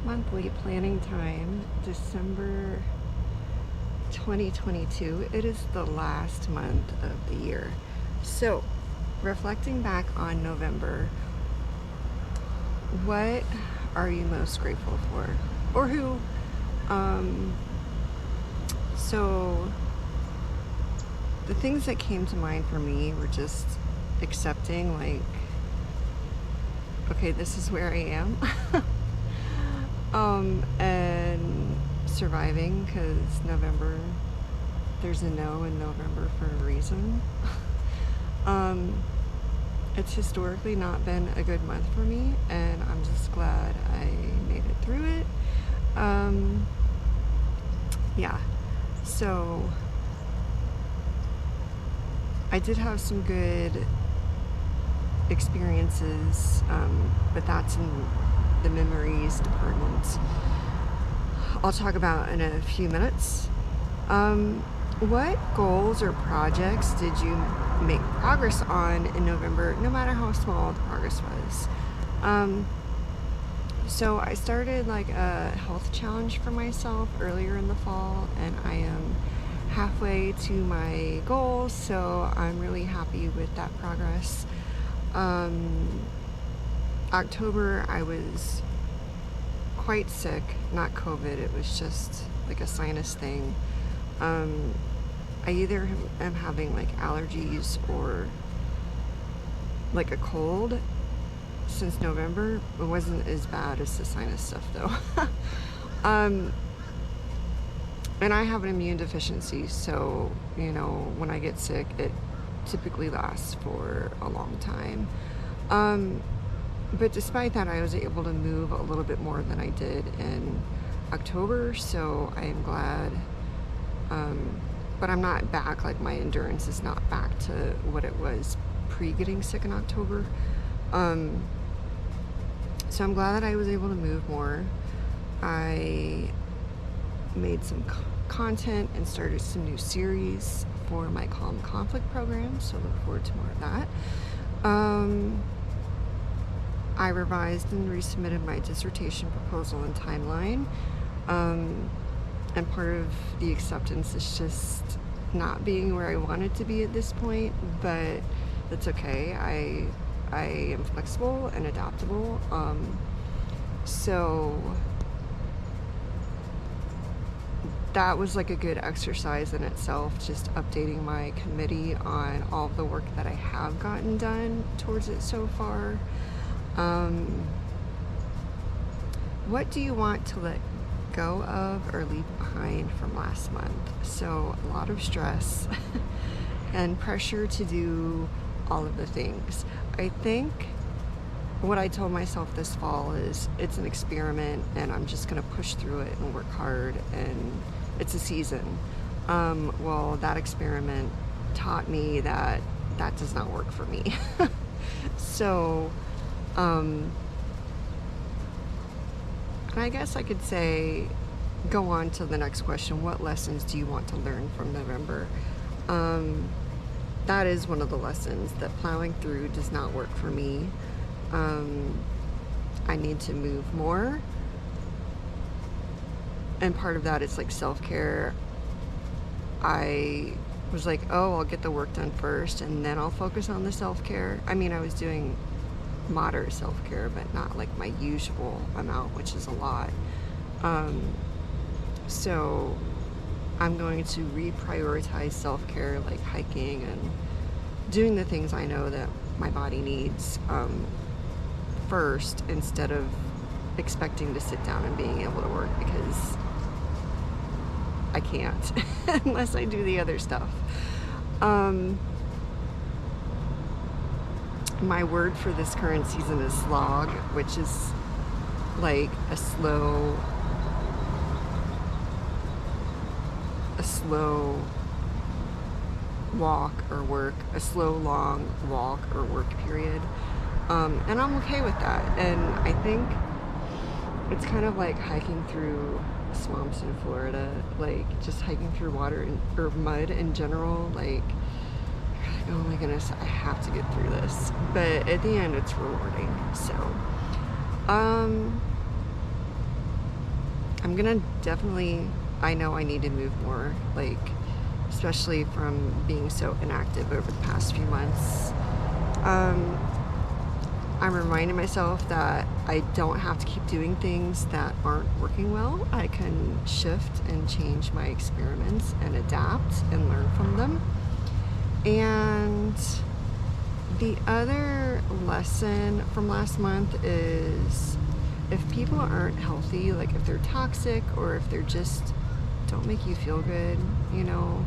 monthly planning time, December 2022. It is the last month of the year. So, reflecting back on November, what are you most grateful for? Or who? Um, so, the things that came to mind for me were just accepting, like, okay, this is where I am. And surviving, because November, there's a no in November for a reason. It's historically not been a good month for me, and I'm just glad I made it through it. Yeah, so I did have some good experiences, but that's in the memories department. I'll talk about in a few minutes. What goals or projects did you make progress on in November, no matter how small the progress was? So I started like a health challenge for myself earlier in the fall, and I am halfway to my goals, so I'm really happy with that progress. October, I was quite sick, not COVID, it was just like a sinus thing. I either am having like allergies or like a cold since November. It wasn't as bad as the sinus stuff though. And I have an immune deficiency, so when I get sick, it typically lasts for a long time. But despite that, I was able to move a little bit more than I did in October, so I am glad. But I'm not back, like my endurance is not back to what it was pre-getting sick in October. So I'm glad that I was able to move more. I made some content and started some new series for my Calm Conflict program, so look forward to more of that. I revised and resubmitted my dissertation proposal and timeline. And part of the acceptance is just not being where I wanted to be at this point, but that's okay. I am flexible and adaptable. So that was like a good exercise in itself, just updating my committee on all of the work that I have gotten done towards it so far. What do you want to let go of or leave behind from last month? So a lot of stress and pressure to do all of the things. I think what I told myself this fall is it's an experiment and I'm just gonna push through it and work hard, and it's a season. Well, that experiment taught me that that does not work for me. So and I guess I could say, go on to the next question. What lessons do you want to learn from November? That is one of the lessons, that plowing through does not work for me. I need to move more. And part of that is like self-care. I was like, oh, I'll get the work done first and then I'll focus on the self-care. I mean, I was doing moderate self-care, but not like my usual amount, which is a lot. So I'm going to reprioritize self-care, like hiking and doing the things I know that my body needs first, instead of expecting to sit down and being able to work, because I can't unless I do the other stuff. My word for this current season is slog, which is like a slow walk or work, a slow, long walk or work period. And I'm okay with that. And I think it's kind of like hiking through swamps in Florida, like just hiking through water or mud in general. Like, oh my goodness, I have to get through this. But at the end, it's rewarding. So, I'm gonna definitely, I know I need to move more, like, especially from being so inactive over the past few months. Um, I'm reminding myself that I don't have to keep doing things that aren't working well. I can shift and change my experiments and adapt and learn from them. And the other lesson from last month is if people aren't healthy, like if they're toxic or if they're just don't make you feel good, you know,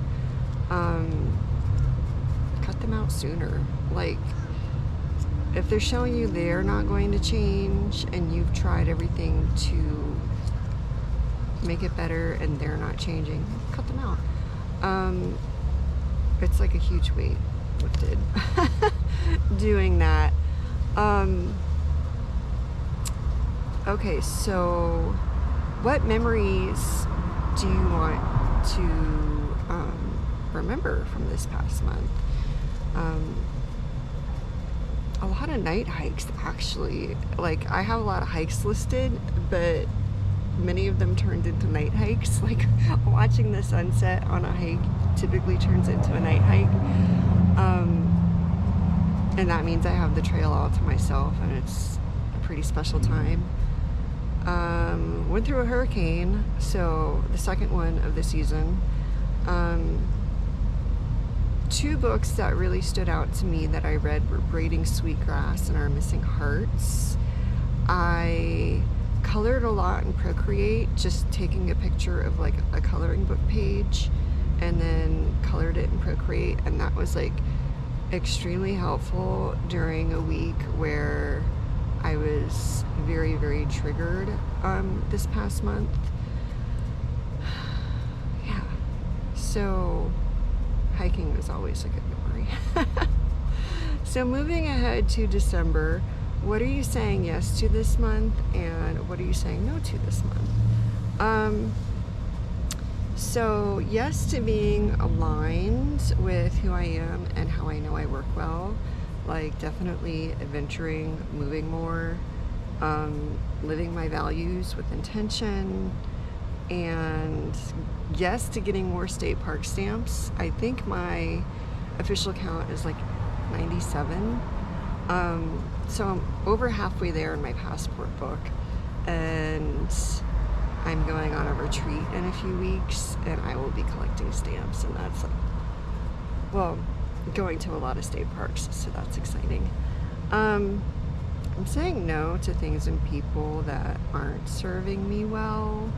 cut them out sooner. Like, if they're showing you they're not going to change and you've tried everything to make it better and they're not changing, cut them out. It's like a huge weight lifted doing that. Okay, so what memories do you want to remember from this past month? A lot of night hikes, actually. Like, I have a lot of hikes listed, but many of them turned into night hikes. Like, watching the sunset on a hike typically turns into a night hike. And that means I have the trail all to myself, and it's a pretty special time. Went through a hurricane, so the second one of the season. Two books that really stood out to me that I read were Braiding Sweetgrass and Our Missing Hearts. I colored a lot in Procreate, just taking a picture of like a coloring book page and then colored it in Procreate, and that was like extremely helpful during a week where I was very, very triggered this past month. Yeah, so hiking is always a good memory. So moving ahead to December, what are you saying yes to this month and what are you saying no to this month? So yes to being aligned with who I am and how I know I work well. Like, definitely adventuring, moving more, living my values with intention, and yes to getting more state park stamps. I think my official count is like 97. So I'm over halfway there in my passport book, and I'm going on a retreat in a few weeks, and I will be collecting stamps, and that's, well, going to a lot of state parks, so that's exciting. I'm saying no to things and people that aren't serving me well,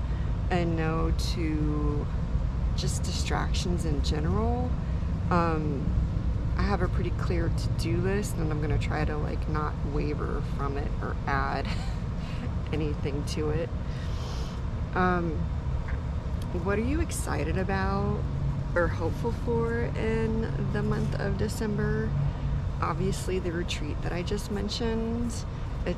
and no to just distractions in general. I have a pretty clear to-do list, and I'm gonna try to like not waver from it or add anything to it. What are you excited about or hopeful for in the month of December? Obviously the retreat that I just mentioned. I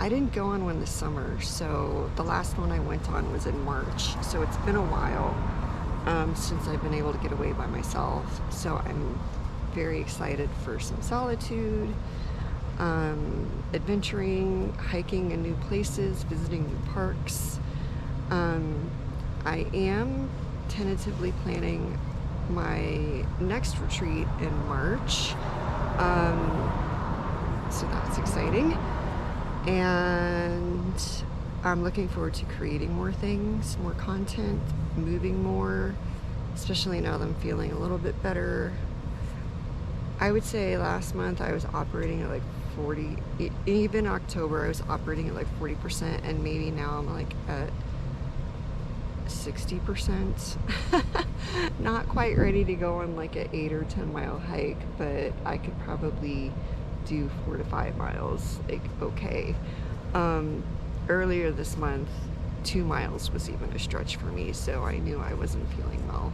didn't go on one this summer, so the last one I went on was in March, so it's been a while since I've been able to get away by myself. So I'm very excited for some solitude, adventuring, hiking in new places, visiting new parks. I am tentatively planning my next retreat in March, so that's exciting, and I'm looking forward to creating more things, more content, moving more, especially now that I'm feeling a little bit better. I would say last month I was operating at like 40, even October I was operating at like 40%, and maybe now I'm like at 60%. Not quite ready to go on like an 8 or 10 mile hike, but I could probably do 4 to 5 miles, like, okay. Earlier this month 2 miles was even a stretch for me, so I knew I wasn't feeling well.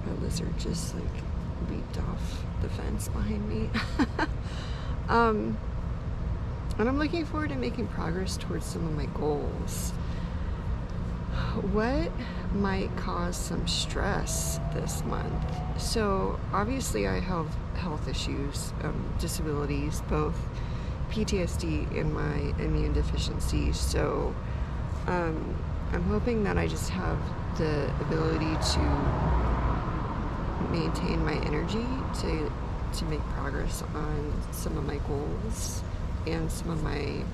A lizard just like leaped off the fence behind me. And I'm looking forward to making progress towards some of my goals. What might cause some stress this month? So obviously I have health issues, disabilities, both PTSD and my immune deficiency. So I'm hoping that I just have the ability to maintain my energy to make progress on some of my goals and some of my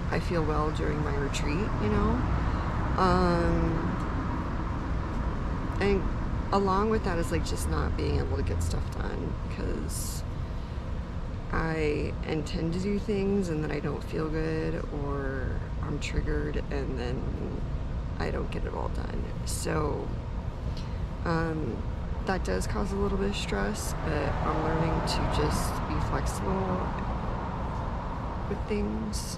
I feel well during my retreat, you know. And along with that is like just not being able to get stuff done because I intend to do things and then I don't feel good or I'm triggered and then I don't get it all done. So that does cause a little bit of stress, but I'm learning to just be flexible with things.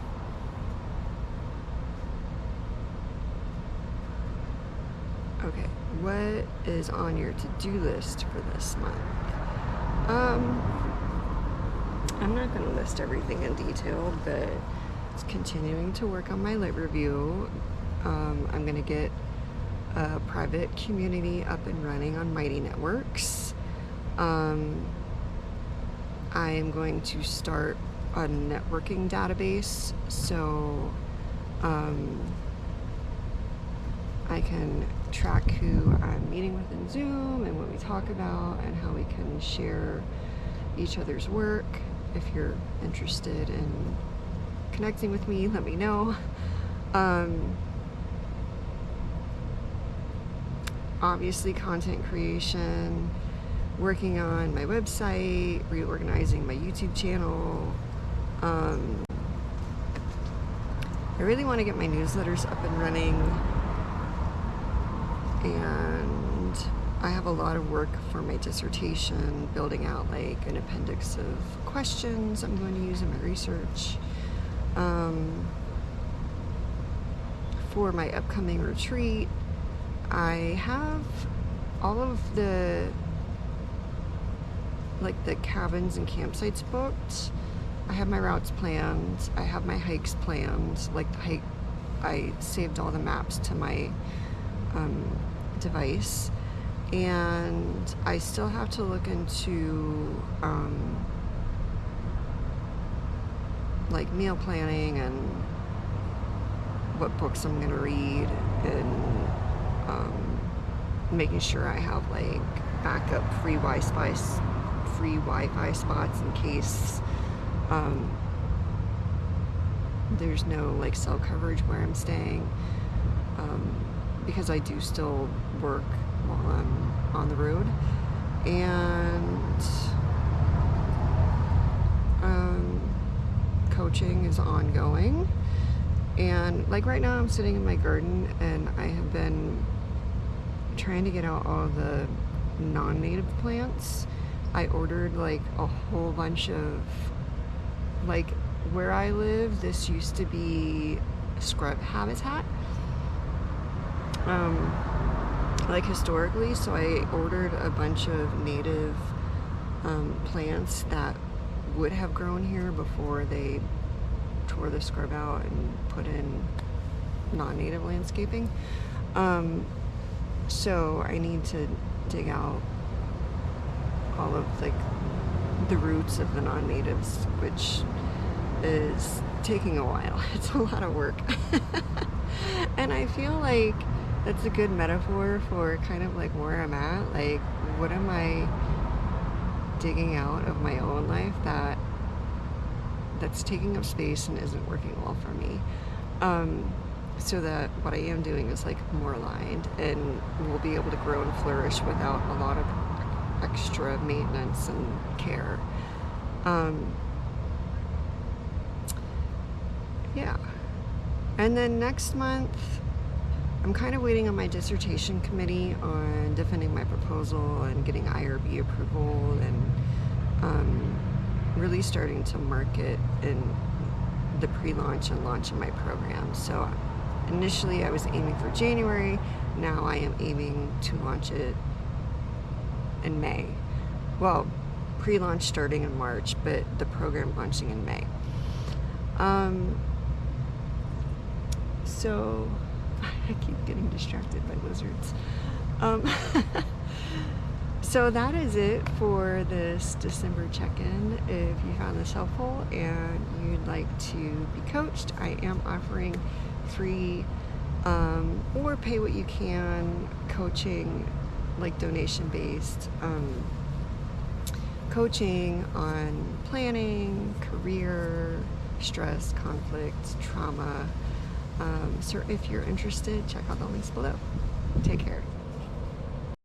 Okay, what is on your to-do list for this month? I'm not going to list everything in detail, but it's continuing to work on my lit review. I'm going to get a private community up and running on Mighty Networks. I am going to start a networking database so I can track who I'm meeting with in Zoom and what we talk about and how we can share each other's work. If you're interested in connecting with me, let me know. Obviously, content creation, working on my website, reorganizing my YouTube channel. I really want to get my newsletters up and running, and I have a lot of work for my dissertation, building out like an appendix of questions I'm going to use in my research. For my upcoming retreat, I have all of the cabins and campsites booked. I have my routes planned. I have my hikes planned. Like the hike, I saved all the maps to my device, and I still have to look into like meal planning and what books I'm gonna read, and making sure I have like backup free Wi-Fi spots in case there's no like cell coverage where I'm staying, because I do still work while I'm on the road, and coaching is ongoing. And like right now I'm sitting in my garden and I have been trying to get out all the non-native plants. I ordered like a whole bunch of, like where I live, this used to be scrub habitat, like historically, so I ordered a bunch of native plants that would have grown here before they tore the scrub out and put in non-native landscaping. So I need to dig out all of like the roots of the non-natives, which is taking a while. It's a lot of work. And I feel like that's a good metaphor for kind of like where I'm at. Like, what am I digging out of my own life that's taking up space and isn't working well for me? So that what I am doing is like more aligned and will be able to grow and flourish without a lot of extra maintenance and care. Yeah. And then next month, I'm kind of waiting on my dissertation committee on defending my proposal and getting IRB approval, and really starting to market in the pre-launch and launch of my program. So initially I was aiming for January. Now I am aiming to launch it in May. Well, pre-launch starting in March, but the program launching in May. So I keep getting distracted by lizards. So that is it for this December check-in. If you found this helpful and you'd like to be coached, I am offering free or pay what you can coaching, like donation-based coaching on planning, career, stress, conflict, trauma. So if you're interested, check out the links below. Take care.